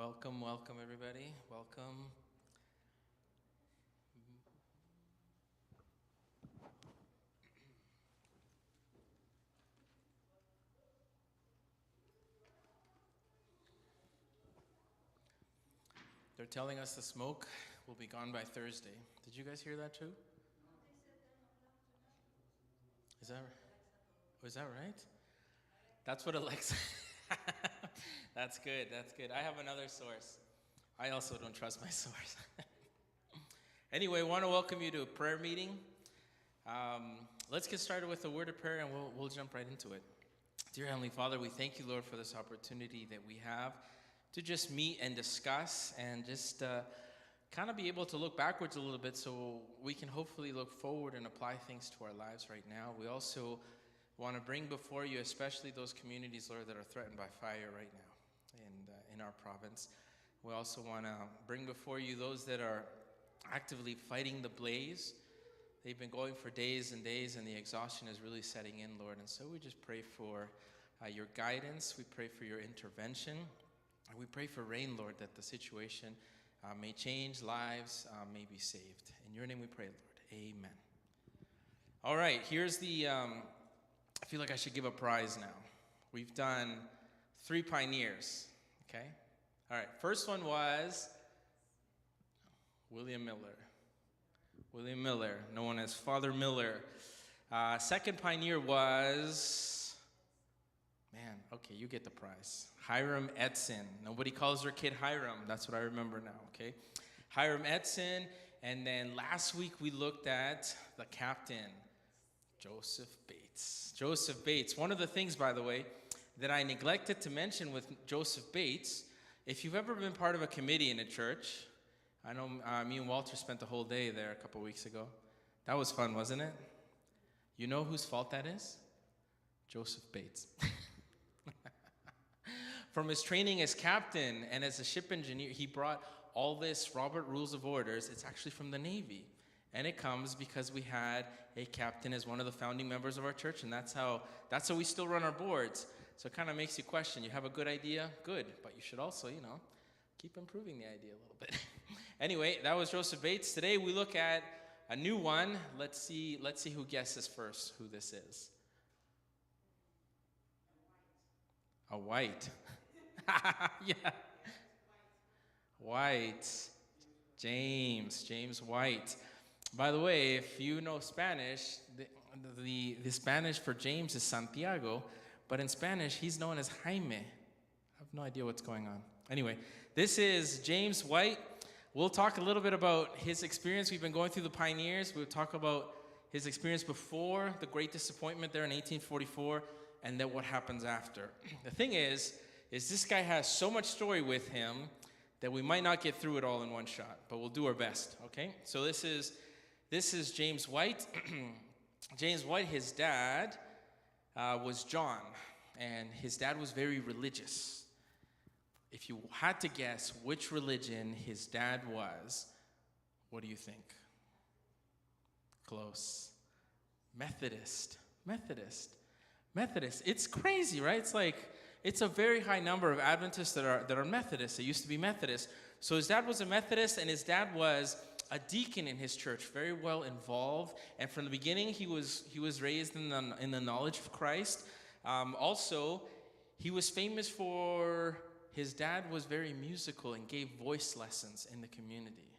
Welcome, welcome, everybody. Welcome. They're telling us the smoke will be gone by Thursday. Did you guys hear that too? Is that was that right? That's what Alexa. That's good. That's good. I have another source. I also don't trust my source. Anyway, I want to welcome you to a prayer meeting. Let's get started with a word of prayer, and we'll jump right into it. Dear Heavenly Father, we thank you, Lord, for this opportunity that we have to just meet and discuss and just kind of be able to look backwards a little bit so we can hopefully look forward and apply things to our lives right now. We also want to bring before you especially those communities, Lord, that are threatened by fire right now in our province. We also want to bring before you those that are actively fighting the blaze. They've been going for days and days, and the exhaustion is really setting in, Lord. And so we just pray for your guidance. We pray for your intervention. And we pray for rain, Lord, that the situation may change, lives may be saved. In your name we pray, Lord. Amen. All right, here's the, I feel like I should give a prize now. We've done 3 pioneers, okay? All right, first one was William Miller. William Miller, known as Father Miller. Second pioneer was, man, okay, you get the prize. Hiram Edson. Nobody calls their kid Hiram. That's what I remember now, okay? Hiram Edson. And then last week we looked at the captain, Joseph Bates. Joseph Bates. One of the things, by the way, that I neglected to mention with Joseph Bates, if you've ever been part of a committee in a church, I know me and Walter spent the whole day there a couple weeks ago. That was fun, wasn't it? You know whose fault that is? Joseph Bates. From his training as captain and as a ship engineer, he brought all this Robert Rules of Orders. It's actually from the Navy. And it comes because we had a captain as one of the founding members of our church, and that's how we still run our boards. So it kind of makes you question. You have a good idea? Good. But you should also, keep improving the idea a little bit. Anyway, that was Joseph Bates. Today we look at a new one. Let's see who guesses first who this is. A white. Yeah. White. James White. By the way, if you know Spanish, the Spanish for James is Santiago, but in Spanish he's known as Jaime. I have no idea what's going on. Anyway, this is James White. We'll talk a little bit about his experience. We've been going through the pioneers. We'll talk about his experience before the Great Disappointment there in 1844, and then what happens after. The thing is this guy has so much story with him that we might not get through it all in one shot, but we'll do our best, okay? So this is James White. James White, his dad was John, and his dad was very religious. If you had to guess which religion his dad was, what do you think? Close. Methodist. It's crazy, right? It's a very high number of Adventists that are Methodists. They used to be Methodists. So his dad was a Methodist, and his dad was a deacon in his church, very well involved. And from the beginning, he was raised in the knowledge of Christ. Also, he was famous for his dad was very musical and gave voice lessons in the community.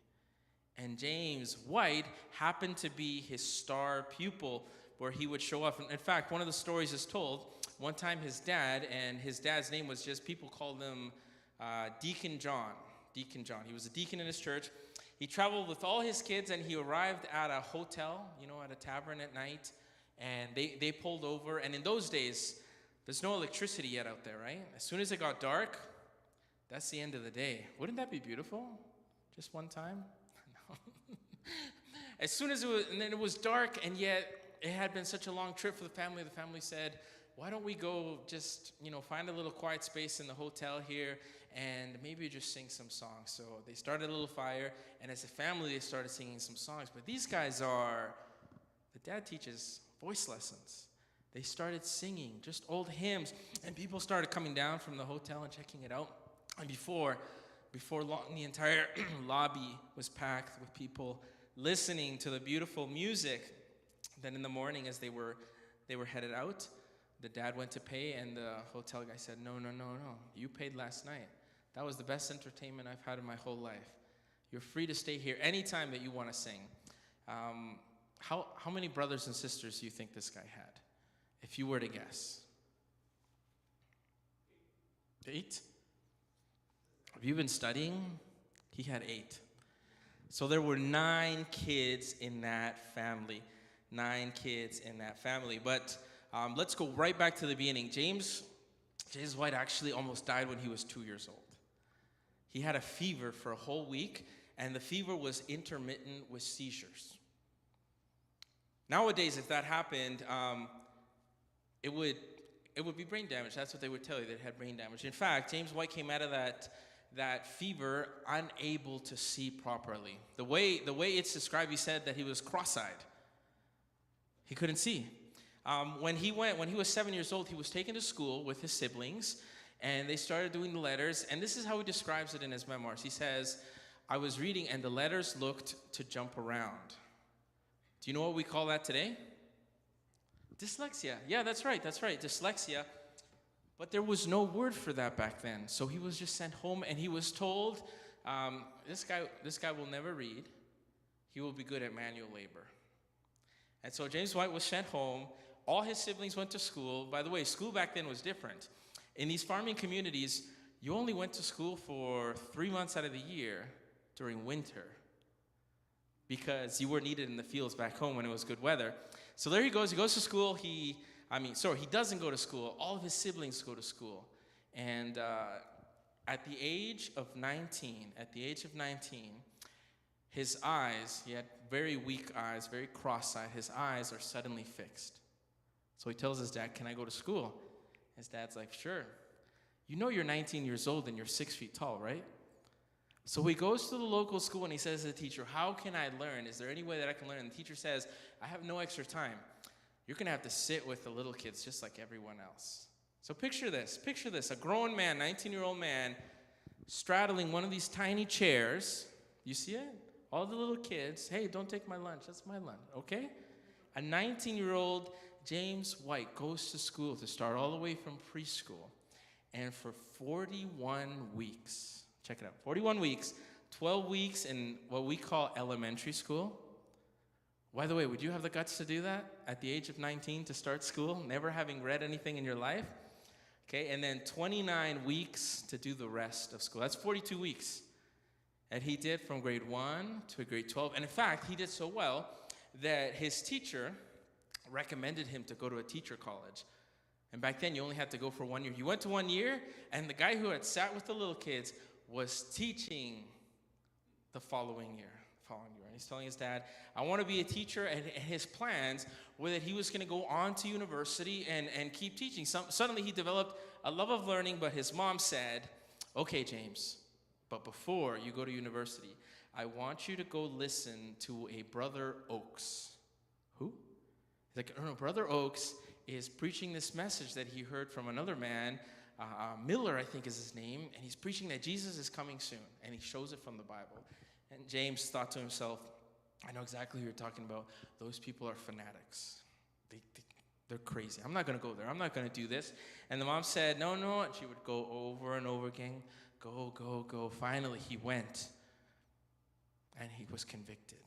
And James White happened to be his star pupil, where he would show up. In fact, one of the stories is told, one time his dad's name was just, people called him Deacon John. Deacon John. He was a deacon in his church. He traveled with all his kids, and he arrived at a hotel, at a tavern at night, and they pulled over. And in those days, there's no electricity yet out there, right? As soon as it got dark, that's the end of the day. Wouldn't that be beautiful? Just one time? No. As soon as it was dark, and yet it had been such a long trip for the family said, why don't we go just, find a little quiet space in the hotel here and maybe just sing some songs. So they started a little fire, and as a family, they started singing some songs. But these guys the dad teaches voice lessons. They started singing just old hymns, and people started coming down from the hotel and checking it out. And before Before long, the entire lobby was packed with people listening to the beautiful music. Then in the morning, as they were headed out, the dad went to pay, and the hotel guy said, "No, no, no, no. You paid last night. That was the best entertainment I've had in my whole life. You're free to stay here anytime that you want to sing." How many brothers and sisters do you think this guy had, if you were to guess? 8? Have you been studying? He had 8. So there were 9 kids in that family. 9 kids in that family. But let's go right back to the beginning. James White actually almost died when he was 2 years old. He had a fever for a whole week, and the fever was intermittent with seizures. Nowadays, if that happened, it would be brain damage. That's what they would tell you, that it had brain damage. In fact, James White came out of that fever unable to see properly. The way it's described, he said that he was cross-eyed. He couldn't see. When he was 7 years old, he was taken to school with his siblings, and they started doing the letters. And this is how he describes it in his memoirs. He says, "I was reading, and the letters looked to jump around." Do you know what we call that today? Dyslexia. Yeah, that's right, dyslexia. But there was no word for that back then. So he was just sent home, and he was told, this guy will never read. He will be good at manual labor. And so James White was sent home. All his siblings went to school. By the way, school back then was different. In these farming communities, you only went to school for 3 months out of the year during winter, because you were needed in the fields back home when it was good weather. So there he goes to school. He doesn't go to school. All of his siblings go to school. And at the age of 19, his eyes, he had very weak eyes, very cross-eyed. His eyes are suddenly fixed. So he tells his dad, "Can I go to school?" His dad's like, "Sure. You know you're 19 years old and you're 6 feet tall, right?" So he goes to the local school and he says to the teacher, "How can I learn? Is there any way that I can learn?" And the teacher says, "I have no extra time. You're going to have to sit with the little kids just like everyone else." So picture this, a grown man, 19-year-old man, straddling one of these tiny chairs. You see it? All the little kids, "Hey, don't take my lunch. That's my lunch, okay?" A 19-year-old James White goes to school to start all the way from preschool. And for 41 weeks, check it out, 41 weeks, 12 weeks in what we call elementary school. By the way, would you have the guts to do that at the age of 19 to start school, never having read anything in your life? Okay, and then 29 weeks to do the rest of school. That's 42 weeks. And he did from grade 1 to grade 12. And in fact, he did so well that his teacher recommended him to go to a teacher college. And back then, you only had to go for 1 year. He went to 1 year, and the guy who had sat with the little kids was teaching the following year. And he's telling his dad, "I want to be a teacher," and his plans were that he was going to go on to university and keep teaching. Suddenly, he developed a love of learning, but his mom said, "Okay, James, but before you go to university, I want you to go listen to a Brother Oakes." Who? He's like, "No, Brother Oakes is preaching this message that he heard from another man, Miller, I think is his name, and he's preaching that Jesus is coming soon, and he shows it from the Bible." And James thought to himself, "I know exactly who you're talking about. Those people are fanatics. They're crazy. I'm not going to go there. I'm not going to do this." And the mom said, "No, no." And she would go over and over again, go. Finally, he went, and he was convicted.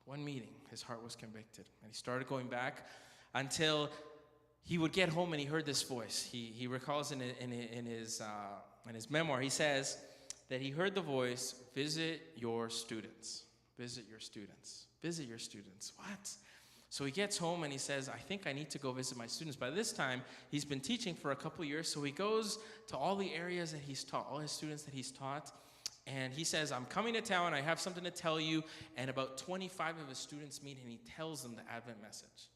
One meeting, his heart was convicted. And he started going back until he would get home and he heard this voice. He recalls in his memoir, he says that he heard the voice, "Visit your students. Visit your students. Visit your students." What? So he gets home and he says, "I think I need to go visit my students." By this time, he's been teaching for a couple years, so he goes to all the areas that he's taught, all his students that he's taught, and he says, "I'm coming to town, I have something to tell you," and about 25 of his students meet, and he tells them the Advent message.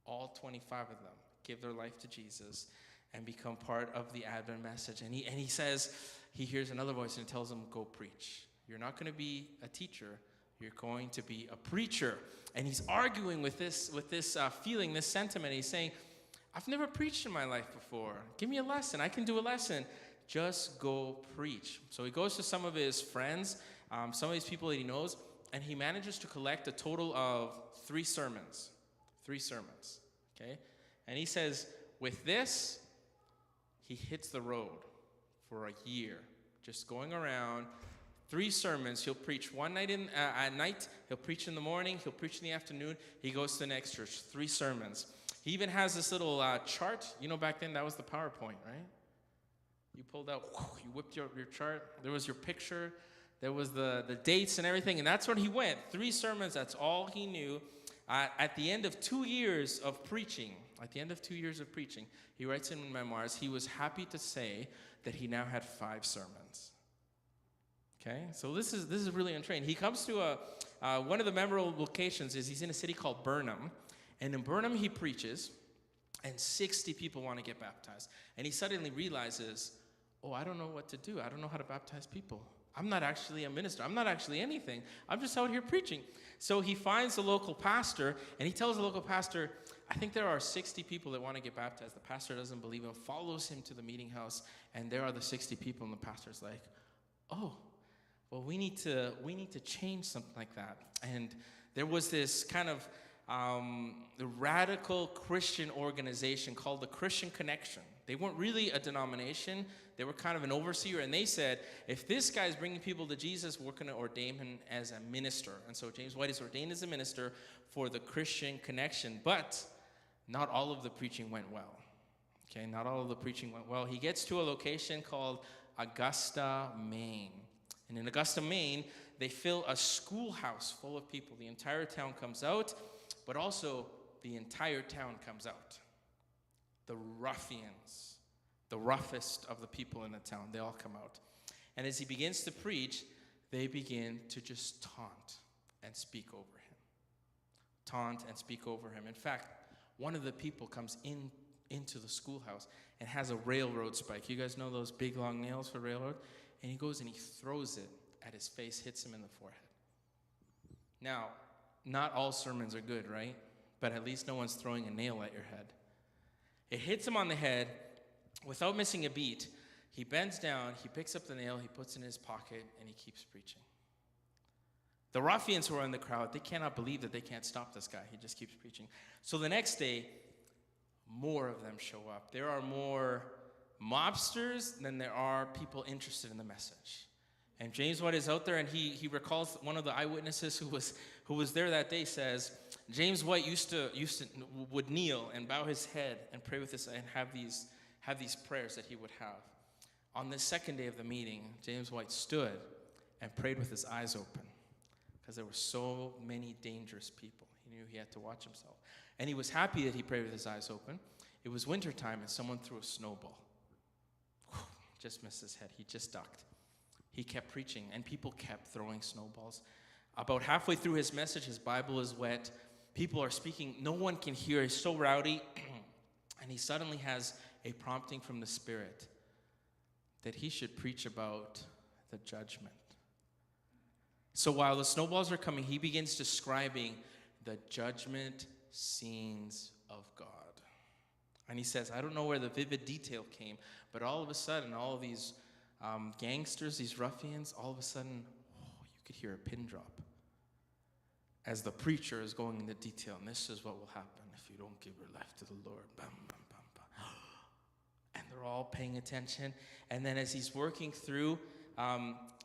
All 25 of them give their life to Jesus and become part of the Advent message. And he says, he hears another voice and tells him, "Go preach. You're not going to be a teacher. You're going to be a preacher." And he's arguing with this feeling, this sentiment. He's saying, "I've never preached in my life before. Give me a lesson. I can do a lesson." just go preach. So he goes to some of his friends, some of these people that he knows, and he manages to collect a total of 3 sermons. 3 sermons, okay? And he says, with this, he hits the road for a year, just going around. 3 sermons. He'll preach one night at night. He'll preach in the morning. He'll preach in the afternoon. He goes to the next church. 3 sermons. He even has this little chart. You know, back then, that was the PowerPoint, right? You pulled out, you whipped your chart. There was your picture. There was the dates and everything. And that's where he went. 3 sermons. That's all he knew. At the end of 2 years of preaching, he writes in memoirs, he was happy to say that he now had 5 sermons. Okay, so this is really untrained. He comes to one of the memorable locations is he's in a city called Burnham, and in Burnham he preaches, and 60 people want to get baptized. And he suddenly realizes, oh, I don't know what to do. I don't know how to baptize people. I'm not actually a minister. I'm not actually anything. I'm just out here preaching. So he finds the local pastor, and he tells the local pastor, I think there are 60 people that want to get baptized. The pastor doesn't believe him, follows him to the meeting house, and there are the 60 people, and the pastor's like, oh, well, we need to change something like that. And there was this kind of radical Christian organization called the Christian Connection. They weren't really a denomination. They were kind of an overseer. And they said, if this guy is bringing people to Jesus, we're going to ordain him as a minister. And so James White is ordained as a minister for the Christian Connection. But not all of the preaching went well. Okay, not all of the preaching went well. He gets to a location called Augusta, Maine. And in Augusta, Maine, they fill a schoolhouse full of people. The entire town comes out, but also the entire town comes out. The ruffians, the roughest of the people in the town, they all come out. And as he begins to preach, they begin to just taunt and speak over him. Taunt and speak over him. In fact, one of the people comes into the schoolhouse and has a railroad spike. You guys know those big long nails for railroad? And he goes and he throws it at his face, hits him in the forehead. Now, not all sermons are good, right? But at least no one's throwing a nail at your head. It hits him on the head without missing a beat. He bends down, he picks up the nail, he puts it in his pocket, and he keeps preaching. The ruffians who are in the crowd, they cannot believe that they can't stop this guy. He just keeps preaching. So the next day, more of them show up. There are more mobsters than there are people interested in the message. And James White is out there, and he recalls one of the eyewitnesses who was there that day says, James White would kneel and bow his head and pray with this and have these prayers that he would have. On the second day of the meeting, James White stood and prayed with his eyes open because there were so many dangerous people. He knew he had to watch himself. And he was happy that he prayed with his eyes open. It was wintertime, and someone threw a snowball. Just missed his head. He just ducked. He kept preaching, and people kept throwing snowballs. About halfway through his message, his Bible is wet. People are speaking. No one can hear. He's so rowdy. And he suddenly has a prompting from the Spirit that he should preach about the judgment. So while the snowballs are coming, he begins describing the judgment scenes of God. And he says, I don't know where the vivid detail came, but all of a sudden, all of these gangsters, these ruffians, all of a sudden, you could hear a pin drop as the preacher is going into detail. And this is what will happen if you don't give your life to the Lord. Bam, bam, bam, bam. And they're all paying attention. And then as he's working through,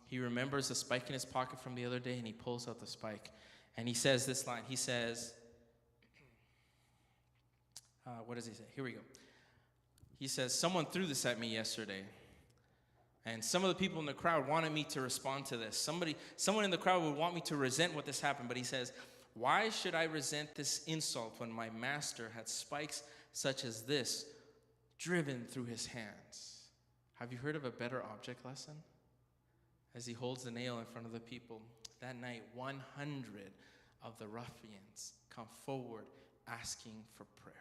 he remembers the spike in his pocket from the other day, and he pulls out the spike. And he says this line. He says, what does he say? Here we go. He says, someone threw this at me yesterday. And some of the people in the crowd wanted me to respond to this. Someone in the crowd would want me to resent what this happened. But he says, why should I resent this insult when my master had spikes such as this driven through his hands? Have you heard of a better object lesson? As he holds the nail in front of the people, that night, 100 of the ruffians come forward asking for prayer.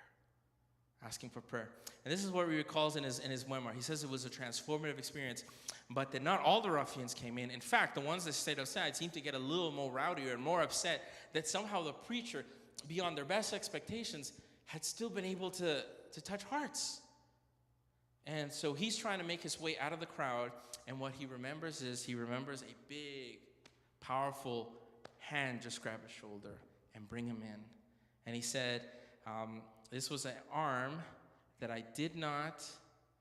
Asking for prayer. And this is what he recalls in his memoir. He says it was a transformative experience, but that not all the ruffians came in. In fact, the ones that stayed outside seemed to get a little more rowdier and more upset that somehow the preacher, beyond their best expectations, had still been able to touch hearts. And so he's trying to make his way out of the crowd. And what he remembers is he remembers a big, powerful hand just grab his shoulder and bring him in. And he said, this was an arm that I did not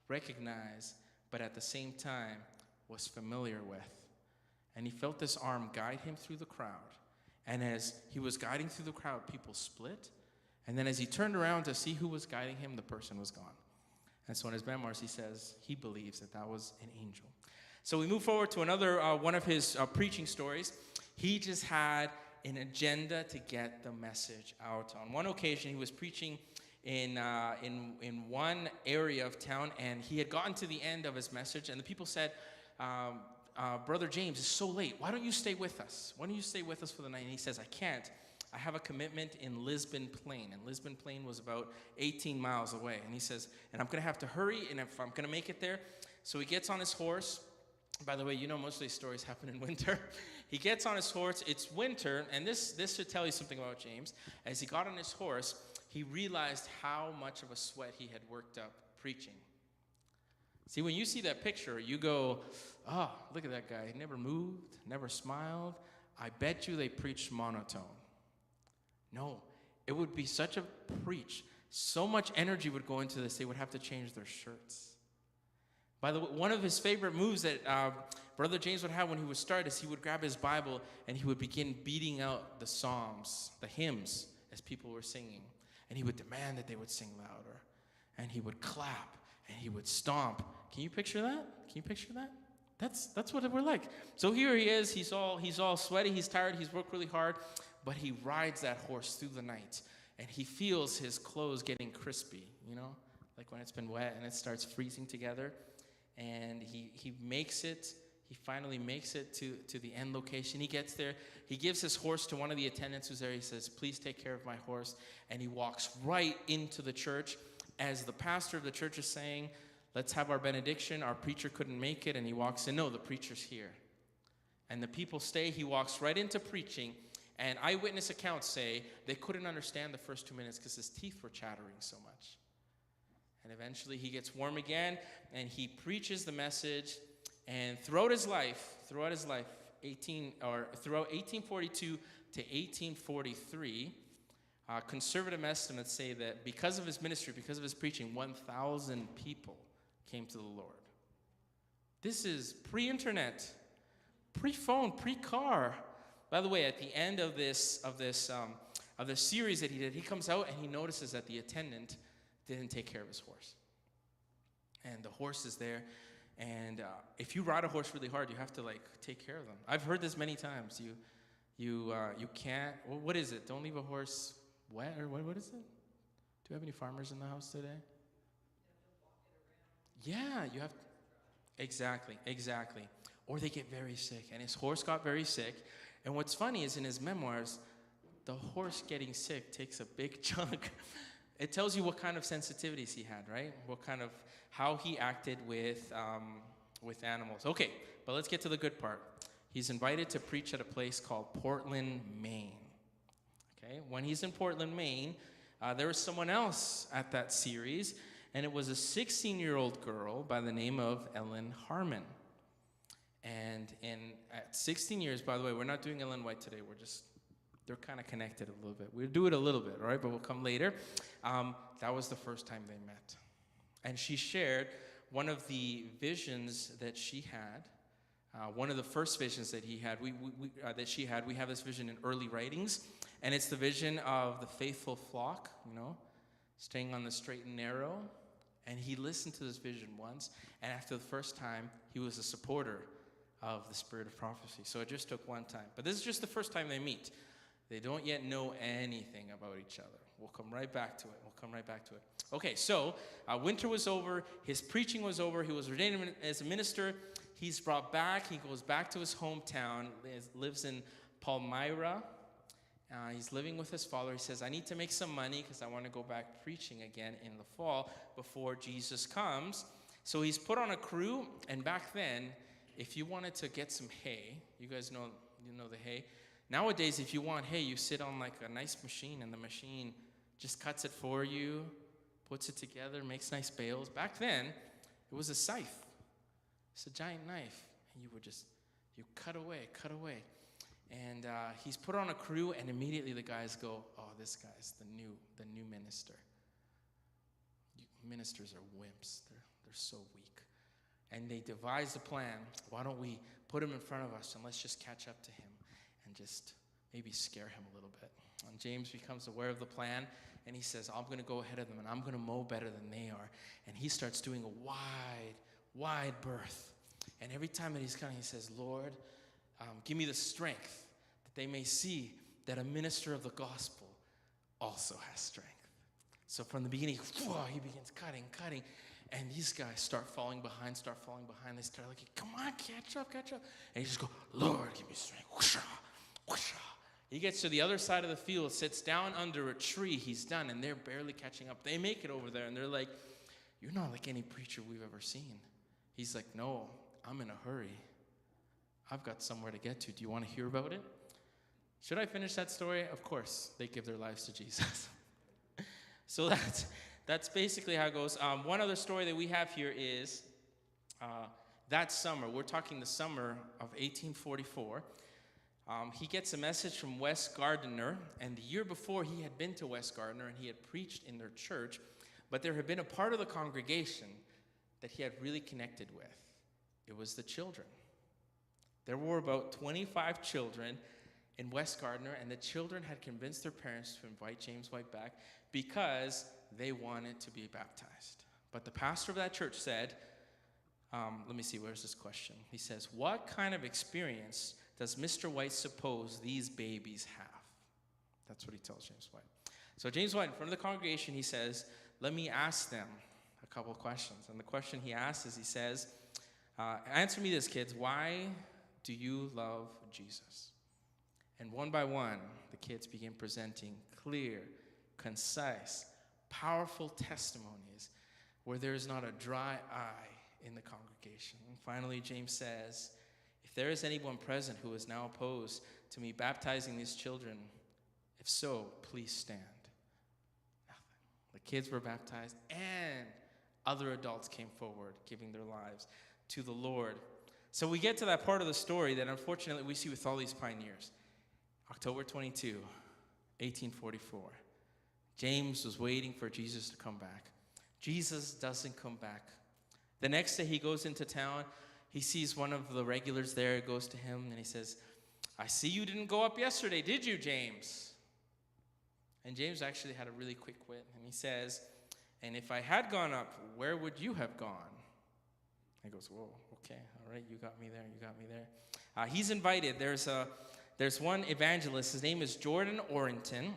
recognize, but at the same time was familiar with. And he felt this arm guide him through the crowd. And as he was guiding through the crowd, people split. And then as he turned around to see who was guiding him, the person was gone. And so in his memoirs, he says he believes that that was an angel. So we move forward to another one of his preaching stories. He just had an agenda to get the message out. On one occasion, he was preaching in one area of town, and he had gotten to the end of his message, and the people said, Brother James, it's so late. Why don't you stay with us? Why don't you stay with us for the night? And he says, I can't. I have a commitment in Lisbon Plain. And Lisbon Plain was about 18 miles away. And he says, and I'm going to have to hurry, and if I'm going to make it there. So he gets on his horse. By the way, you know most of these stories happen in winter. He gets on his horse. It's winter, and this should tell you something about James. As he got on his horse, he realized how much of a sweat he had worked up preaching. See, when you see that picture, you go, oh, look at that guy. He never moved, never smiled. I bet you they preached monotone. No, it would be such a preach. So much energy would go into this, they would have to change their shirts. By the way, one of his favorite moves that Brother James would have when he would start is he would grab his Bible and he would begin beating out the psalms, the hymns, as people were singing. And he would demand that they would sing louder. And he would clap and he would stomp. Can you picture that? Can you picture that? That's what we're like. So here he is. He's all sweaty. He's tired. He's worked really hard. But he rides that horse through the night, and he feels his clothes getting crispy, you know, like when it's been wet and it starts freezing together. And he makes it. He finally makes it to the end location. He gets there. He gives his horse to one of the attendants who's there. He says, please take care of my horse. And he walks right into the church as the pastor of the church is saying, let's have our benediction. Our preacher couldn't make it. And he walks in. No, the preacher's here. And the people stay. He walks right into preaching. And eyewitness accounts say they couldn't understand the first 2 minutes because his teeth were chattering so much. And eventually he gets warm again, and he preaches the message. And throughout his life, throughout 1842 to 1843, conservative estimates say that because of his ministry, because of his preaching, 1,000 people came to the Lord. This is pre-internet, pre-phone, pre-car. By the way, at the end of this series that he did, he comes out and he notices that the attendant didn't take care of his horse. And the horse is there. And if you ride a horse really hard, you have to take care of them. I've heard this many times. You can't. What is it? Don't leave a horse wet, or what is it? Do you have any farmers in the house today? Yeah, you have. Exactly. Or they get very sick. And his horse got very sick. And what's funny is in his memoirs, the horse getting sick takes a big chunk. It tells you what kind of sensitivities he had, right? How he acted with animals. Okay, but let's get to the good part. He's invited to preach at a place called Portland, Maine. Okay, when he's in Portland, Maine, there was someone else at that series, and it was a 16-year-old girl by the name of Ellen Harmon. And at 16 years, by the way, we're not doing Ellen White today. They're kind of connected a little bit. We'll do it a little bit, all right? But we'll come later. That was the first time they met. And she shared one of the visions that she had. One of the first visions that he had, that she had. We have this vision in early writings. And it's the vision of the faithful flock, staying on the straight and narrow. And he listened to this vision once. And after the first time, he was a supporter of the spirit of prophecy. So it just took one time. But this is just the first time they meet. They don't yet know anything about each other. We'll come right back to it. Okay, so winter was over. His preaching was over. He was ordained as a minister. He's brought back. He goes back to his hometown. Lives in Palmyra. He's living with his father. He says, I need to make some money because I want to go back preaching again in the fall before Jesus comes. So he's put on a crew. And back then, if you wanted to get some hay, you guys know the hay. Nowadays, if you want hay, you sit on a nice machine, and the machine just cuts it for you, puts it together, makes nice bales. Back then, It was a scythe. It's a giant knife. And you cut away. And he's put on a crew, and immediately the guys go, oh, this guy's the new minister. Ministers are wimps. They're so weak. And they devise a plan. Why don't we put him in front of us, and let's just catch up to him and just maybe scare him a little bit. And James becomes aware of the plan, and he says, I'm going to go ahead of them, and I'm going to mow better than they are. And he starts doing a wide berth. And every time that he's coming, he says, Lord, give me the strength that they may see that a minister of the gospel also has strength. So from the beginning, he begins cutting. And these guys start falling behind. They start like, come on, catch up. And he just goes, Lord, give me strength. Whoosha, whoosha. He gets to the other side of the field, sits down under a tree. He's done, and they're barely catching up. They make it over there, and they're like, you're not like any preacher we've ever seen. He's like, no, I'm in a hurry. I've got somewhere to get to. Do you want to hear about it? Should I finish that story? Of course. They give their lives to Jesus. So that's basically how it goes. One other story that we have here is that summer. We're talking the summer of 1844. He gets a message from Wes Gardiner, and the year before he had been to Wes Gardiner and he had preached in their church, but there had been a part of the congregation that he had really connected with. It was the children. There were about 25 children in West Gardiner, and the children had convinced their parents to invite James White back because they wanted to be baptized. But the pastor of that church said, let me see, where's this question? He says, what kind of experience does Mr. White suppose these babies have? That's what he tells James White. So James White, in front of the congregation, he says, let me ask them a couple questions. And the question he asks is, he says, answer me this, kids. Why do you love Jesus? And one by one, the kids begin presenting clear, concise, powerful testimonies where there is not a dry eye in the congregation. And finally, James says, if there is anyone present who is now opposed to me baptizing these children, if so, please stand. Nothing. The kids were baptized, and other adults came forward, giving their lives to the Lord. So we get to that part of the story that unfortunately we see with all these pioneers. October 22, 1844. James was waiting for Jesus to come back. Jesus doesn't come back. The next day he goes into town. He sees one of the regulars there, goes to him, and he says, I see you didn't go up yesterday, did you, James? And James actually had a really quick wit, and he says, and if I had gone up, where would you have gone? He goes, whoa, okay, all right, you got me there. He's invited. There's one evangelist. His name is Jordan Orrington.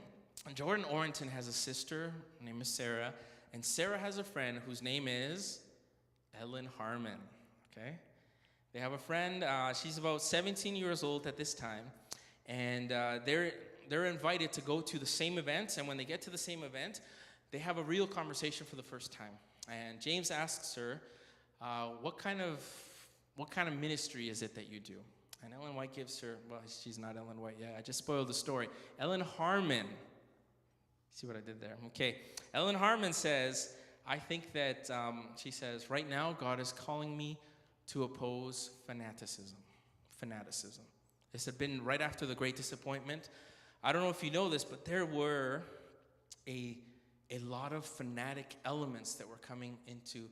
And Jordan Orrington has a sister. Her name is Sarah. And Sarah has a friend whose name is Ellen Harmon. Okay? They have a friend. She's about 17 years old at this time. And they're invited to go to the same event. And when they get to the same event, they have a real conversation for the first time. And James asks her, what kind of ministry is it that you do? And Ellen White gives her, well, she's not Ellen White yet. I just spoiled the story. Ellen Harmon. See what I did there? Okay. Ellen Harmon says, I think that, she says, right now God is calling me to oppose fanaticism. This had been right after the Great Disappointment. I don't know if you know this, but there were a lot of fanatic elements that were coming into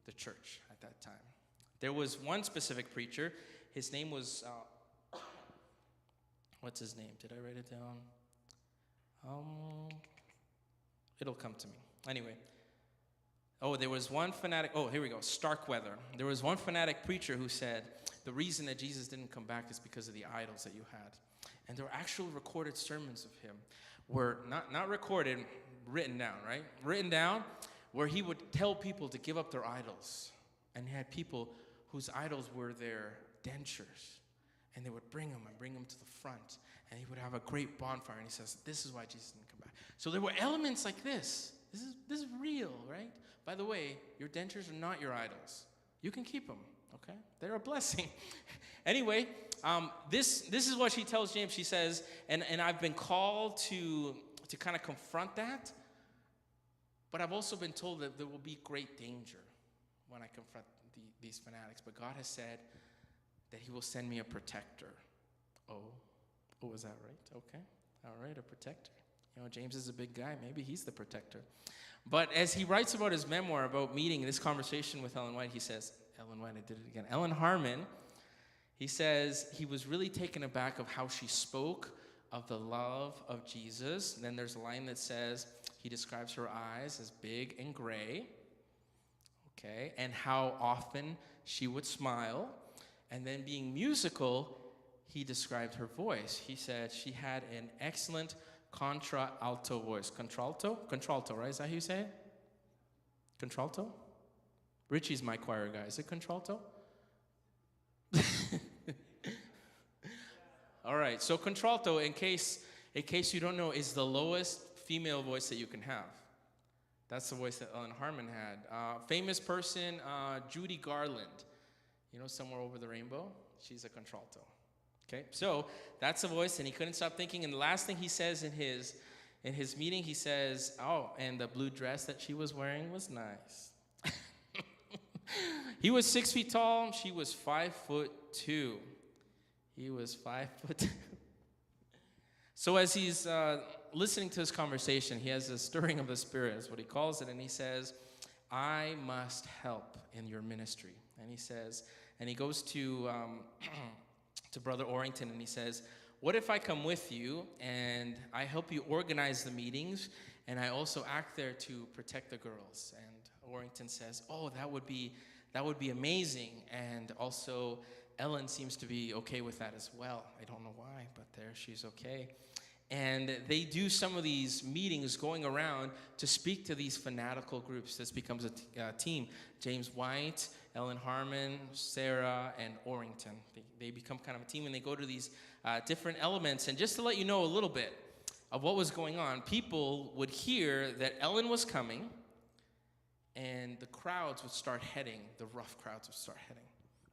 the church at that time. There was one specific preacher. His name was, what's his name? Did I write it down? It'll come to me. Anyway. There was one fanatic. Here we go. Starkweather. There was one fanatic preacher who said, the reason that Jesus didn't come back is because of the idols that you had. And there were actual recorded sermons of him. Were not recorded, written down, right? Written down where he would tell people to give up their idols. And he had people whose idols were their dentures. And they would bring them to the front. And he would have a great bonfire. And he says, this is why Jesus didn't come back. So there were elements like this. This is real, right? By the way, your dentures are not your idols. You can keep them, okay? They're a blessing. Anyway, this is what she tells James. She says, and I've been called to kind of confront that, but I've also been told that there will be great danger when I confront these fanatics. But God has said that he will send me a protector. Oh, is that right? Okay. All right, a protector. James is a big guy. Maybe he's the protector. But as he writes about his memoir, about meeting this conversation with Ellen White, he says, Ellen White, I did it again. Ellen Harmon, he says he was really taken aback of how she spoke of the love of Jesus. And then there's a line that says, he describes her eyes as big and gray, okay, and how often she would smile. And then being musical, he described her voice. He said she had an excellent contralto voice. Contralto, right? Is that how you say it? Contralto? Richie's my choir guy. Is it contralto? All right. So contralto, in case you don't know, is the lowest female voice that you can have. That's the voice that Ellen Harmon had. Famous person, Judy Garland. Somewhere over the rainbow. She's a contralto. Okay, so that's the voice, and he couldn't stop thinking. And the last thing he says in his meeting, he says, "Oh, and the blue dress that she was wearing was nice." He was 6 feet tall. She was 5'2". He was 5'2". So as he's listening to this conversation, he has a stirring of the spirit, is what he calls it, and he says, "I must help in your ministry." And he says, and he goes to Brother Orrington, and he says, "What if I come with you and I help you organize the meetings, and I also act there to protect the girls?" And Orrington says, "Oh, that would be amazing." And also Ellen seems to be okay with that as well. I don't know why, but there she's okay. And they do some of these meetings going around to speak to these fanatical groups. This becomes a team. James White, Ellen Harmon, Sarah, and Orrington. They become kind of a team, and they go to these different elements. And just to let you know a little bit of what was going on, people would hear that Ellen was coming, and the crowds would start heading. The rough crowds would start heading.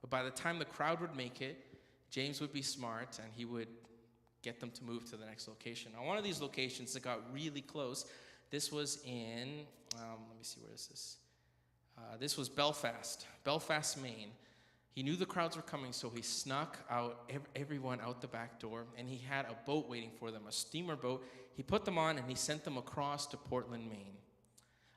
But by the time the crowd would make it, James would be smart, and he would get them to move to the next location. Now, one of these locations that got really close, this was in, let me see, where is this? This was Belfast, Maine. He knew the crowds were coming, so he snuck out everyone out the back door, and he had a boat waiting for them, a steamer boat. He put them on, and he sent them across to Portland, Maine.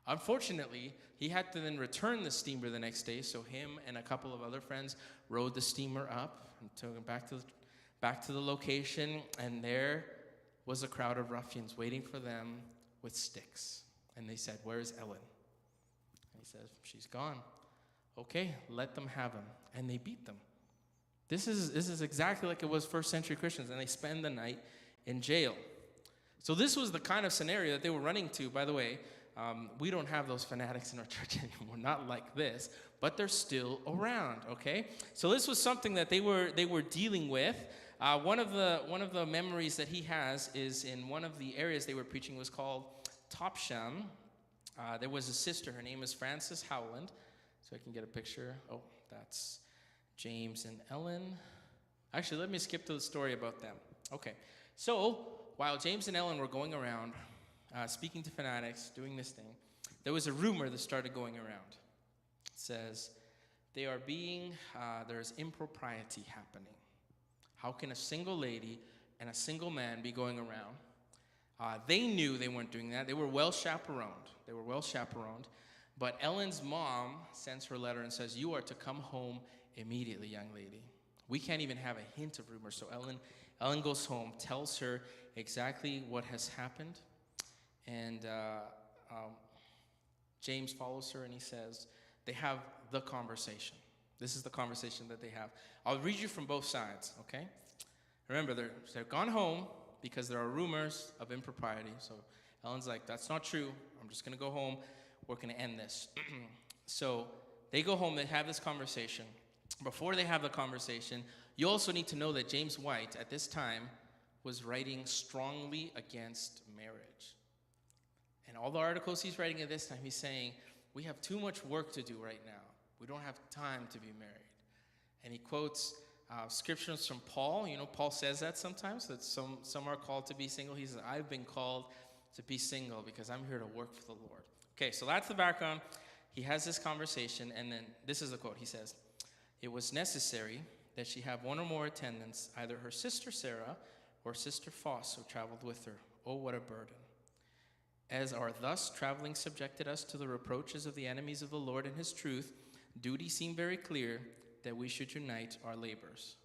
Unfortunately, he had to then return the steamer the next day, so him and a couple of other friends rowed the steamer up and took him back to the location, and there was a crowd of ruffians waiting for them with sticks. And they said, "Where's Ellen?" And he says, "She's gone." "Okay, let them have him." And they beat them. This is exactly like it was first century Christians, and they spend the night in jail. So this was the kind of scenario that they were running to. By the way, we don't have those fanatics in our church anymore, not like this, but they're still around, okay? So this was something that they were dealing with. One of the memories that he has is in one of the areas they were preaching was called Topsham. There was a sister, her name is Frances Howland. So I can get a picture. Oh, that's James and Ellen. Actually, let me skip to the story about them. Okay, so while James and Ellen were going around, speaking to fanatics, doing this thing, there was a rumor that started going around. It says, there's impropriety happening. How can a single lady and a single man be going around? They knew they weren't doing that. They were well chaperoned. But Ellen's mom sends her letter and says, "You are to come home immediately, young lady. We can't even have a hint of rumor." So Ellen goes home, tells her exactly what has happened. And James follows her, and he says, they have the conversation. This is the conversation that they have. I'll read you from both sides, okay? Remember, they're gone home because there are rumors of impropriety. So Ellen's like, "That's not true. I'm just going to go home. We're going to end this." So they go home. They have this conversation. Before they have the conversation, you also need to know that James White, at this time, was writing strongly against marriage. And all the articles he's writing at this time, he's saying, we have too much work to do right now. We don't have time to be married. And he quotes scriptures from Paul. You know, Paul says that sometimes, that some are called to be single. He says, "I've been called to be single because I'm here to work for the Lord." Okay, so that's the background. he has this conversation, and then this is the quote. He says, "It was necessary that she have one or more attendants, either her sister Sarah or sister Foss, who traveled with her. Oh, what a burden! As our thus traveling subjected us to the reproaches of the enemies of the Lord and his truth, duty seemed very clear that we should unite our labors."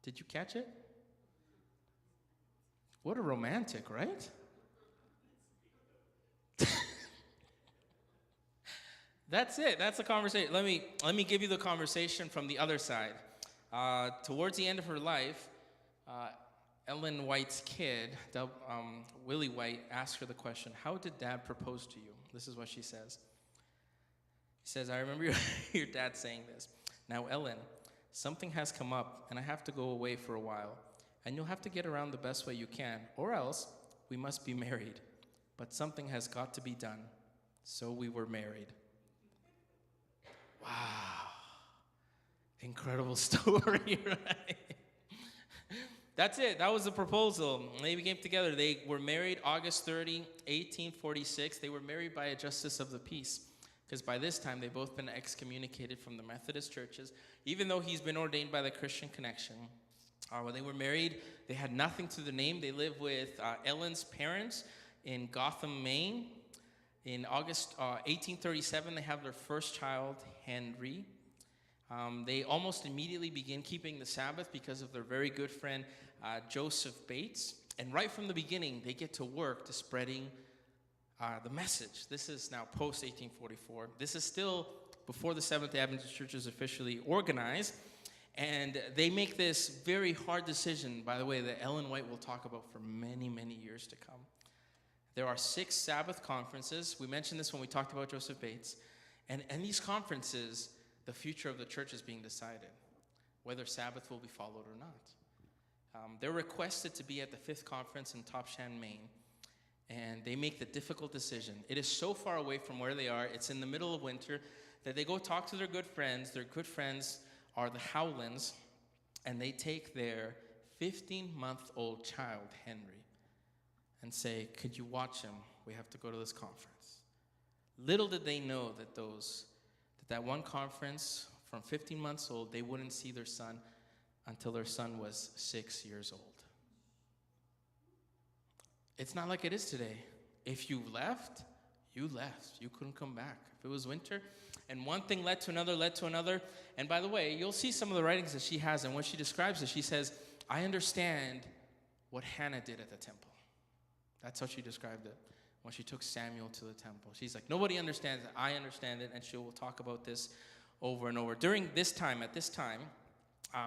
Did you catch it? What a romantic, right? That's it. That's the conversation. Let me give you the conversation from the other side. Towards the end of her life, Ellen White's kid, Willie White, asked her the question, "How did Dad propose to you?" This is what she says. He says, "I remember your dad saying this. 'Now, Ellen, something has come up, and I have to go away for a while, and you'll have to get around the best way you can, or else we must be married. But something has got to be done.' So we were married." Wow. Incredible story, right? That's it. That was the proposal. They came together. They were married August 30, 1846. They were married by a justice of the peace, because by this time they've both been excommunicated from the Methodist churches, even though he's been ordained by the Christian Connection. When they were married, they had nothing to the name. They lived with Ellen's parents in Gotham, Maine. In August 1837, they have their first child, Henry. They almost immediately begin keeping the Sabbath because of their very good friend, Joseph Bates. And right from the beginning, they get to work to spreading the message. This is now post-1844. This is still before the Seventh-day Adventist Church is officially organized. And they make this very hard decision, by the way, that Ellen White will talk about for many, many years to come. There are 6 Sabbath conferences. We mentioned this when we talked about Joseph Bates. And these conferences, the future of the church is being decided, whether Sabbath will be followed or not. They're requested to be at the 5th conference in Topshan, Maine, and they make the difficult decision. It is so far away from where they are, it's in the middle of winter, that they go talk to their good friends. Their good friends are the Howlands, and they take their 15-month-old child, Henry, and say, "Could you watch him? We have to go to this conference." Little did they know that one conference, from 15 months old, they wouldn't see their son until their son was 6 years old. It's not like it is today. If you left, you left. You couldn't come back. If it was winter, and one thing led to another. And by the way, you'll see some of the writings that she has, and when she describes it, she says, "I understand what Hannah did at the temple." That's how she described it when she took Samuel to the temple. She's like, "Nobody understands it. I understand it," and she will talk about this over and over. At this time,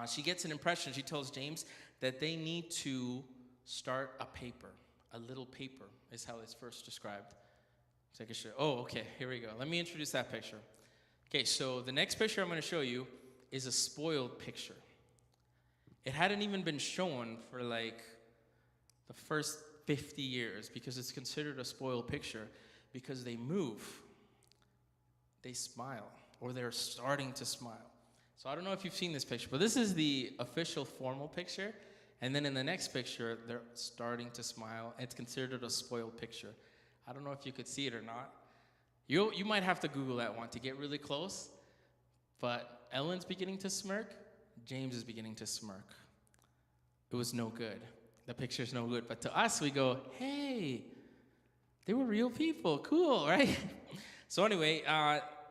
she gets an impression. She tells James that they need to start a paper. A little paper is how it's first described. Take a shot. Oh, okay, here we go. Let me introduce that picture. Okay, so the next picture I'm going to show you is a spoiled picture. It hadn't even been shown for like the first 50 years because it's considered a spoiled picture because they move, they smile, or they're starting to smile. So I don't know if you've seen this picture, but this is the official formal picture. And then in the next picture, they're starting to smile. It's considered a spoiled picture. I don't know if you could see it or not. You might have to Google that one to get really close. But Ellen's beginning to smirk. James is beginning to smirk. It was no good. The picture's no good. But to us, we go, "Hey, they were real people. Cool, right?" So anyway,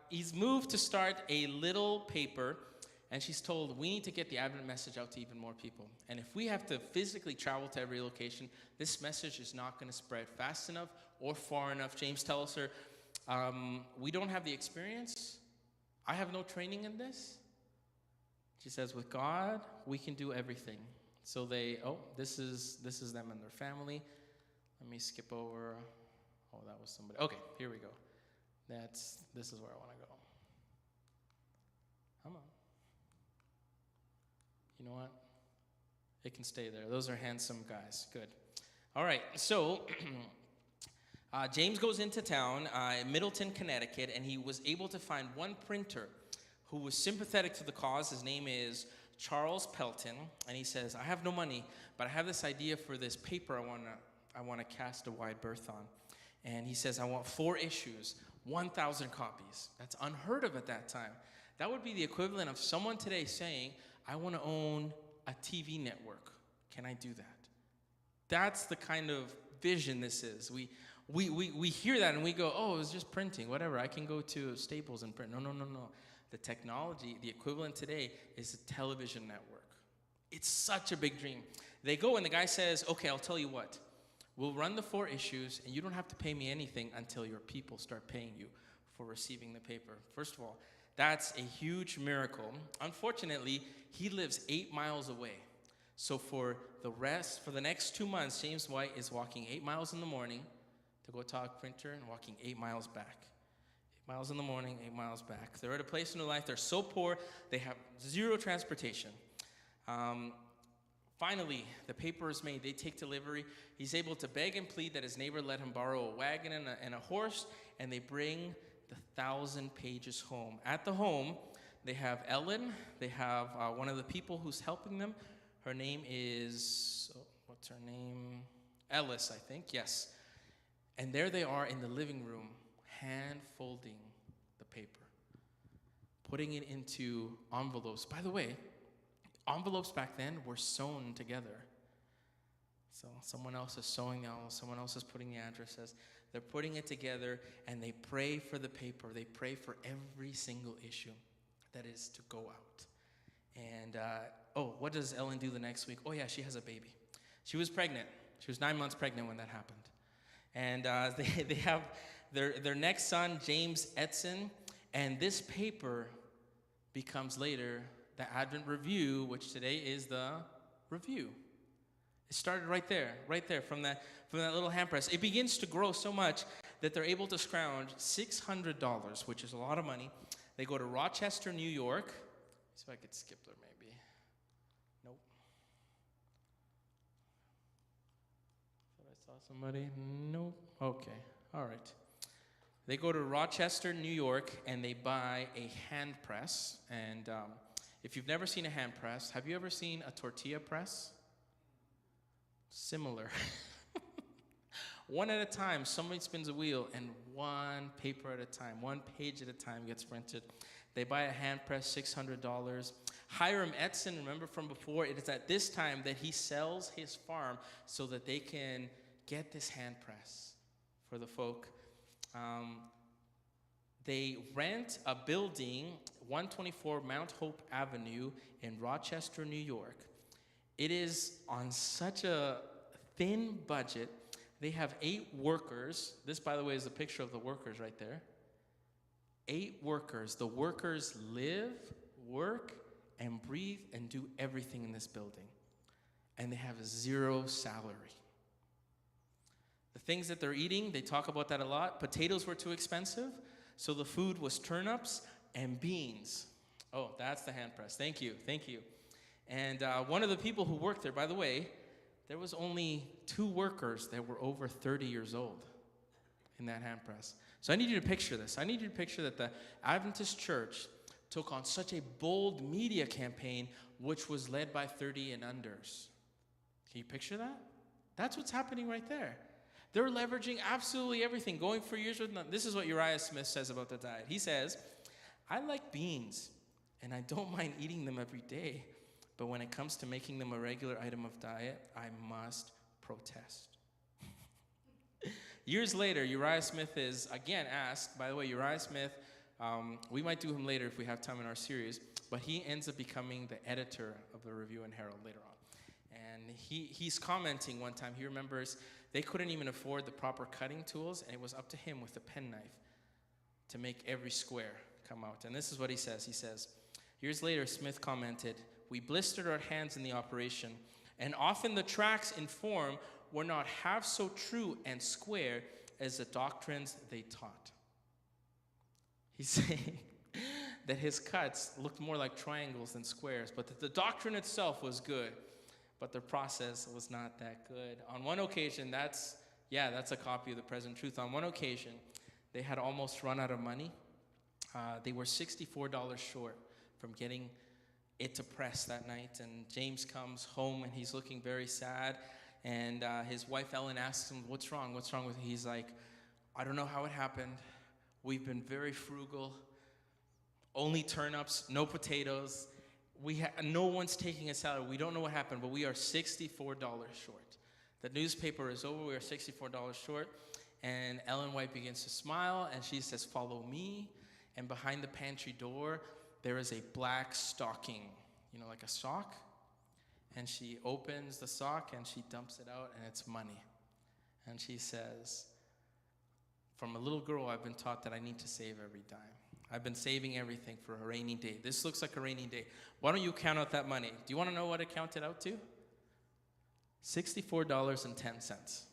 he's moved to start a little paper. And she's told, "We need to get the Advent message out to even more people. And if we have to physically travel to every location, this message is not going to spread fast enough or far enough." James tells her, "We don't have the experience. I have no training in this." She says, "With God, we can do everything." So this is them and their family. Let me skip over. Oh, that was somebody. Okay, here we go. This is where I want to go. Come on. You know what? It can stay there. Those are handsome guys. Good. All right. So James goes into town in Middleton, Connecticut, and he was able to find one printer who was sympathetic to the cause. His name is Charles Pelton, and he says, "I have no money, but I have this idea for this paper I want to cast a wide berth on." And he says, "I want 4 issues. 1,000 copies. That's unheard of at that time. That would be the equivalent of someone today saying, I want to own a TV network. Can I do that? That's the kind of vision this is. We hear that and we go, oh, it was just printing, whatever. I can go to Staples and print. No. The technology, the equivalent today is a television network. It's such a big dream. They go and the guy says, okay, I'll tell you what. We'll run the 4 issues and you don't have to pay me anything until your people start paying you for receiving the paper. First of all, that's a huge miracle. Unfortunately, he lives 8 miles away. So for the next 2 months, James White is walking 8 miles in the morning to go talk printer and walking 8 miles back. 8 miles in the morning, 8 miles back. They're at a place in their life, they're so poor, they have zero transportation. Finally, the paper is made. They take delivery. He's able to beg and plead that his neighbor let him borrow a wagon and a horse, and they bring the 1,000 pages home. At the home, they have Ellen. They have one of the people who's helping them. Her name is, what's her name? Ellis, I think, yes. And there they are in the living room, hand-folding the paper, putting it into envelopes. By the way, envelopes back then were sewn together. So someone else is sewing the envelope, someone else is putting the addresses. They're putting it together, and they pray for the paper. They pray for every single issue that is to go out. And, what does Ellen do the next week? Oh, yeah, she has a baby. She was pregnant. She was 9 months pregnant when that happened. And they have their next son, James Edson, and this paper becomes later the Advent Review, which today is the Review. It started right there from that little hand press. It begins to grow so much that they're able to scrounge $600, which is a lot of money. They go to Rochester, New York. See if I could skip there maybe. Nope. Thought I saw somebody. Nope. Okay. All right. They go to Rochester, New York, and they buy a hand press. And if you've never seen a hand press, have you ever seen a tortilla press? Similar. One at a time, somebody spins a wheel, and one paper at a time, one page at a time gets printed. They buy a hand press, $600. Hiram Edson, remember from before, it is at this time that he sells his farm so that they can get this hand press for the folk. They rent a building, 124 Mount Hope Avenue in Rochester, New York. It is on such a thin budget. They have 8 workers. This, by the way, is a picture of the workers right there. 8 workers. The workers live, work, and breathe, and do everything in this building. And they have 0 salary. The things that they're eating, they talk about that a lot. Potatoes were too expensive, so the food was turnips and beans. Oh, that's the hand press. Thank you. And one of the people who worked there, by the way, there was only 2 workers that were over 30 years old in that hand press. So I need you to picture this. I need you to picture that the Adventist Church took on such a bold media campaign, which was led by 30 and unders. Can you picture that? That's what's happening right there. They're leveraging absolutely everything, going for years with nothing. This is what Uriah Smith says about the diet. He says, I like beans, and I don't mind eating them every day. But when it comes to making them a regular item of diet, I must protest. Years later, Uriah Smith is again asked. By the way, Uriah Smith, we might do him later if we have time in our series, but he ends up becoming the editor of the Review and Herald later on. And he's commenting one time, he remembers they couldn't even afford the proper cutting tools, and it was up to him with a penknife to make every square come out. And this is what he says. He says, years later, Smith commented, we blistered our hands in the operation, and often the tracks in form were not half so true and square as the doctrines they taught. He's saying that his cuts looked more like triangles than squares, but that the doctrine itself was good, but the process was not that good. On one occasion, that's a copy of the Present Truth. On one occasion, they had almost run out of money. They were $64 short from getting it to press that night, and James comes home and he's looking very sad, and his wife Ellen asks him, what's wrong with you? He's like, I don't know how it happened. We've been very frugal. Only turnips, no potatoes. No one's taking a salary. We don't know what happened, but we are $64 short. The newspaper is over. We are $64 short. And Ellen White begins to smile, and she says, "Follow me." And behind the pantry door, there is a black stocking, like a sock. And she opens the sock, and she dumps it out, and it's money. And she says, "From a little girl, I've been taught that I need to save every dime. I've been saving everything for a rainy day. This looks like a rainy day. Why don't you count out that money?" Do you want to know what it counted out to? $64.10.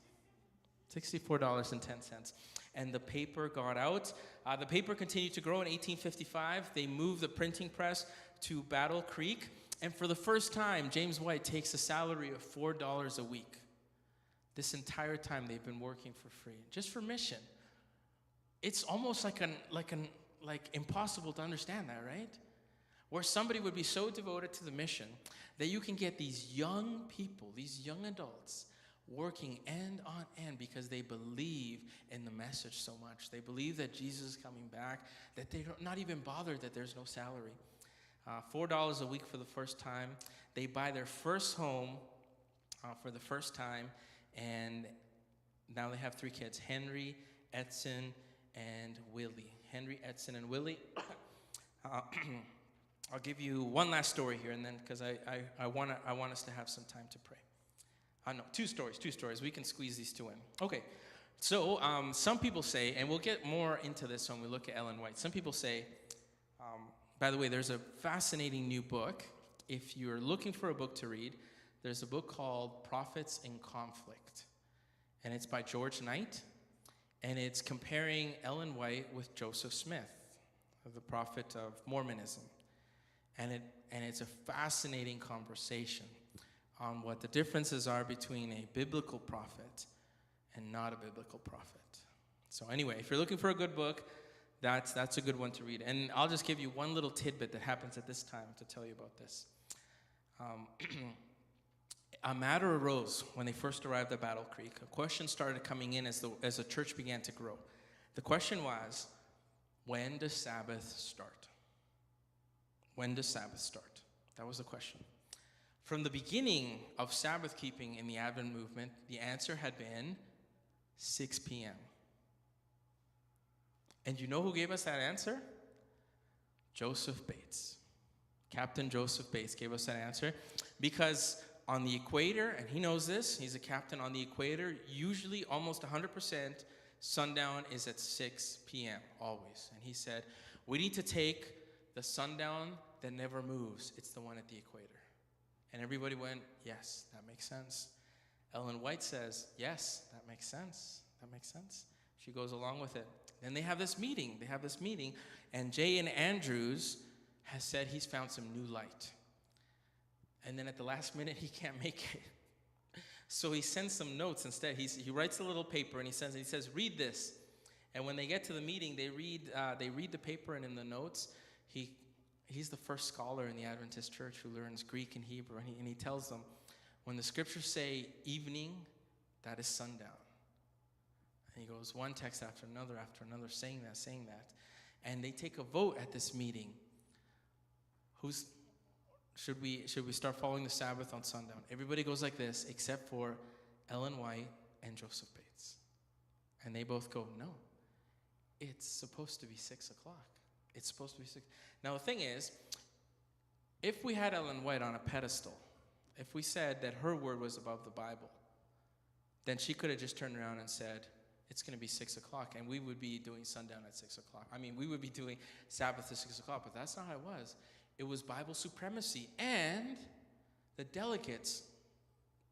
$64.10. And the paper got out. The paper continued to grow in 1855. They moved the printing press to Battle Creek. And for the first time, James White takes a salary of $4 a week. This entire time, they've been working for free, just for mission. It's almost like impossible to understand that, right? Where somebody would be so devoted to the mission that you can get these young people, these young adults, working end on end because they believe in the message so much. They believe that Jesus is coming back, that they're not even bothered that there's no salary. $4 a week for the first time. They buy their first home for the first time, and now they have 3 kids, Henry, Edson, and Willie. Henry, Edson, and Willie. I'll give you one last story here, and then because I want us to have some time to pray. No, two stories. We can squeeze these 2 in. Okay, so some people say, and we'll get more into this when we look at Ellen White. Some people say, by the way, there's a fascinating new book. If you're looking for a book to read, there's a book called Prophets in Conflict, and it's by George Knight, and it's comparing Ellen White with Joseph Smith, the prophet of Mormonism. And it's a fascinating conversation on what the differences are between a biblical prophet and not a biblical prophet. So anyway, if you're looking for a good book, that's a good one to read. And I'll just give you one little tidbit that happens at this time to tell you about this. A matter arose when they first arrived at Battle Creek. A question started coming in as the church began to grow. The question was, when does Sabbath start? When does Sabbath start? That was the question. From the beginning of Sabbath keeping in the Advent movement, the answer had been 6 p.m. And you know who gave us that answer? Joseph Bates. Captain Joseph Bates gave us that answer because on the equator, and he knows this, he's a captain on the equator, usually almost 100% sundown is at 6 p.m. always. And he said, we need to take the sundown that never moves. It's the one at the equator. And everybody went, yes, that makes sense. Ellen White says, yes, that makes sense. That makes sense. She goes along with it. Then they have this meeting. And J.N. Andrews has said he's found some new light. And then at the last minute, he can't make it. So he sends some notes instead. He writes a little paper, and he says, read this. And when they get to the meeting, they read the paper, and in the notes, he's the first scholar in the Adventist church who learns Greek and Hebrew, and he tells them, when the scriptures say evening, that is sundown. And he goes one text after another, saying that. And they take a vote at this meeting. Should we start following the Sabbath on sundown? Everybody goes like this, except for Ellen White and Joseph Bates. And they both go, no, it's supposed to be 6 o'clock. It's supposed to be 6. Now, the thing is, if we had Ellen White on a pedestal, if we said that her word was above the Bible, then she could have just turned around and said, it's going to be 6 o'clock, and we would be doing sundown at 6 o'clock. We would be doing Sabbath at 6 o'clock, but that's not how it was. It was Bible supremacy, and the delegates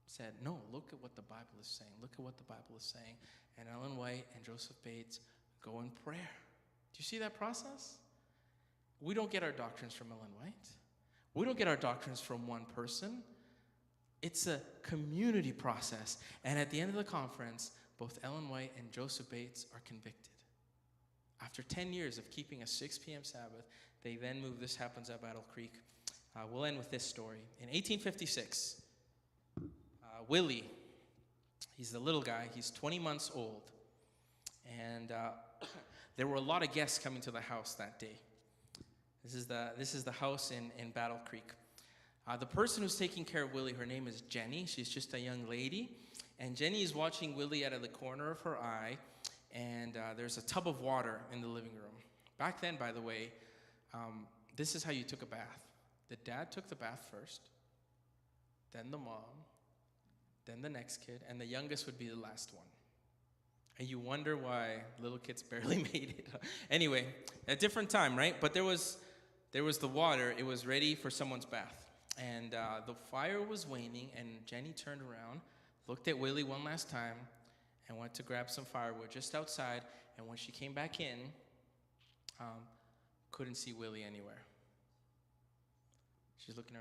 said, no, look at what the Bible is saying. Look at what the Bible is saying. And Ellen White and Joseph Bates go in prayer. Do you see that process? We don't get our doctrines from Ellen White. We don't get our doctrines from one person. It's a community process. And at the end of the conference, both Ellen White and Joseph Bates are convicted. After 10 years of keeping a 6 p.m. Sabbath, they then move. This happens at Battle Creek. We'll end with this story. In 1856, Willie, he's the little guy, he's 20 months old. And there were a lot of guests coming to the house that day. This is the house in Battle Creek. The person who's taking care of Willie, her name is Jenny. She's just a young lady. And Jenny is watching Willie out of the corner of her eye. And there's a tub of water in the living room. Back then, by the way, this is how you took a bath. The dad took the bath first, then the mom, then the next kid, and the youngest would be the last one. And you wonder why little kids barely made it. Anyway, a different time, right? But there was the water. It was ready for someone's bath. And the fire was waning, and Jenny turned around, looked at Willie one last time, and went to grab some firewood just outside. And when she came back in, couldn't see Willie anywhere. She's looking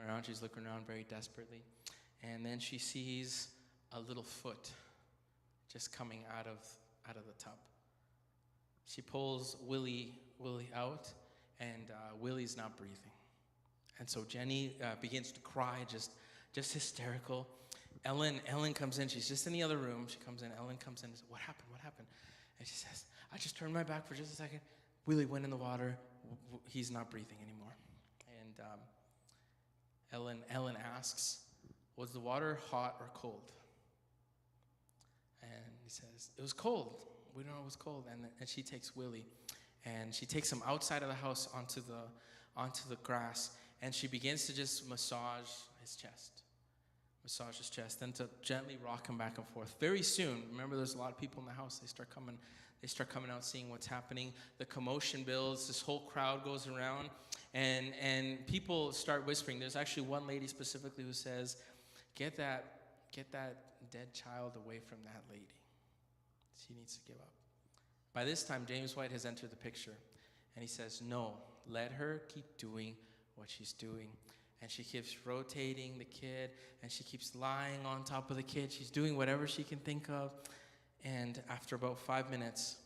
around very desperately. And then she sees a little foot just coming out of the tub. She pulls Willie out, and Willie's not breathing. And so Jenny begins to cry, just hysterical. Ellen comes in. She's just in the other room. She comes in. Ellen comes in and says, What happened? And she says, I just turned my back for just a second. Willie went in the water. He's not breathing anymore. And Ellen asks, was the water hot or cold? And he says, it was cold. We know it was cold. And she takes Willie, and she takes him outside of the house onto the grass, and she begins to just massage his chest, then to gently rock him back and forth. Very soon, remember, there's a lot of people in the house. They start coming out, seeing what's happening. The commotion builds. This whole crowd goes around, and people start whispering. There's actually one lady specifically who says, Get that dead child away from that lady. She needs to give up. By this time, James White has entered the picture, and he says, no, let her keep doing what she's doing. And she keeps rotating the kid, and she keeps lying on top of the kid. She's doing whatever she can think of. And after about 5 minutes,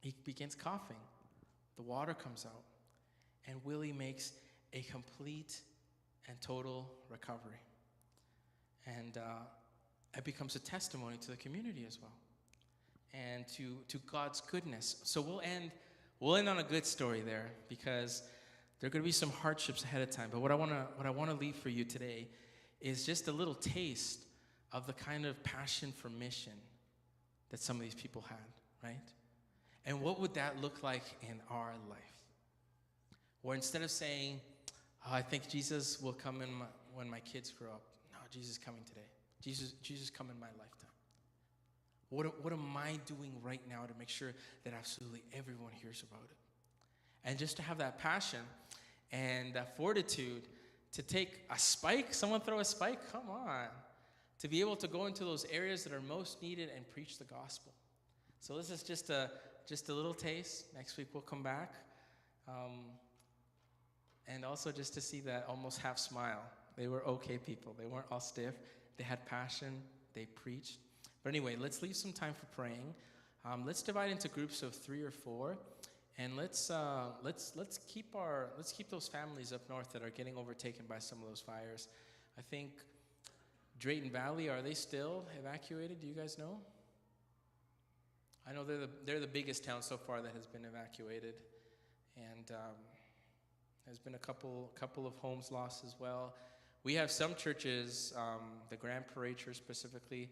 he begins coughing. The water comes out, and Willie makes a complete and total recovery. And it becomes a testimony to the community as well, and to God's goodness. So we'll end on a good story there, because there are going to be some hardships ahead of time. But what I want to leave for you today is just a little taste of the kind of passion for mission that some of these people had, right? And what would that look like in our life? Where instead of saying, I think Jesus will come when my kids grow up. No, Jesus is coming today. Jesus come in my lifetime. What am I doing right now to make sure that absolutely everyone hears about it? And just to have that passion and that fortitude to take a spike, someone throw a spike, come on. To be able to go into those areas that are most needed and preach the gospel. So this is just a little taste. Next week we'll come back. And also just to see that almost half smile. They were okay people. They weren't all stiff. They had passion. They preached. But anyway, let's leave some time for praying. Let's divide into groups of 3 or 4, and let's keep those families up north that are getting overtaken by some of those fires. I think Drayton Valley, are they still evacuated? Do you guys know? I know they're the biggest town so far that has been evacuated, and there's been a couple of homes lost as well. We have some churches, the Grand Parade Church specifically,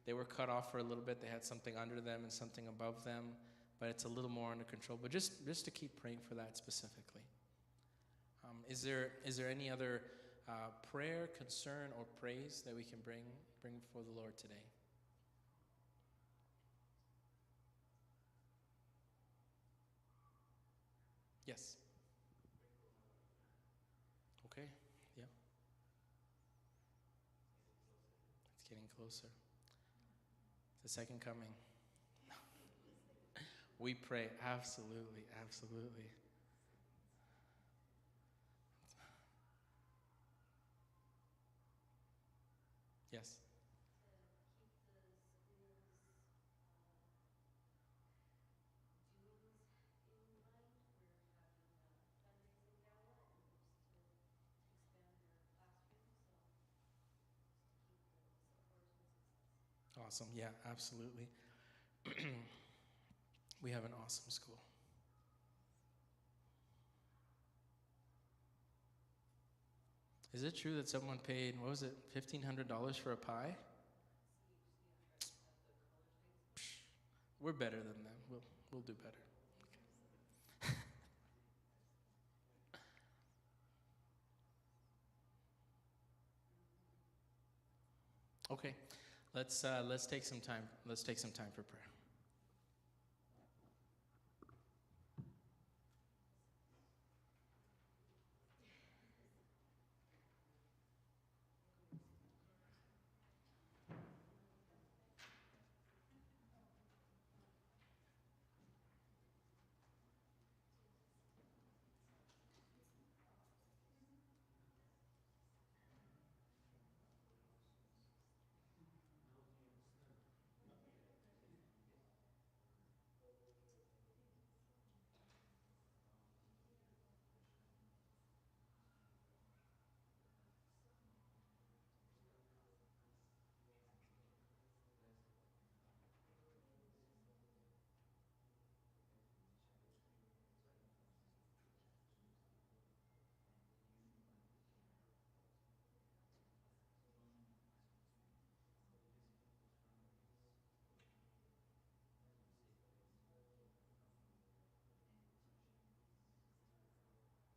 they were cut off for a little bit. They had something under them and something above them, but it's a little more under control. But just to keep praying for that specifically. Is there any other prayer, concern, or praise that we can bring before the Lord today? Yes. Okay. Yeah. It's getting closer. The second coming. We pray. Absolutely. Absolutely. Yes. Awesome. Yeah, absolutely. We have an awesome school. Is it true that someone paid, what was it, $1,500 for a pie? We're better than them. We'll do better. Okay, let's take some time. Let's take some time for prayer.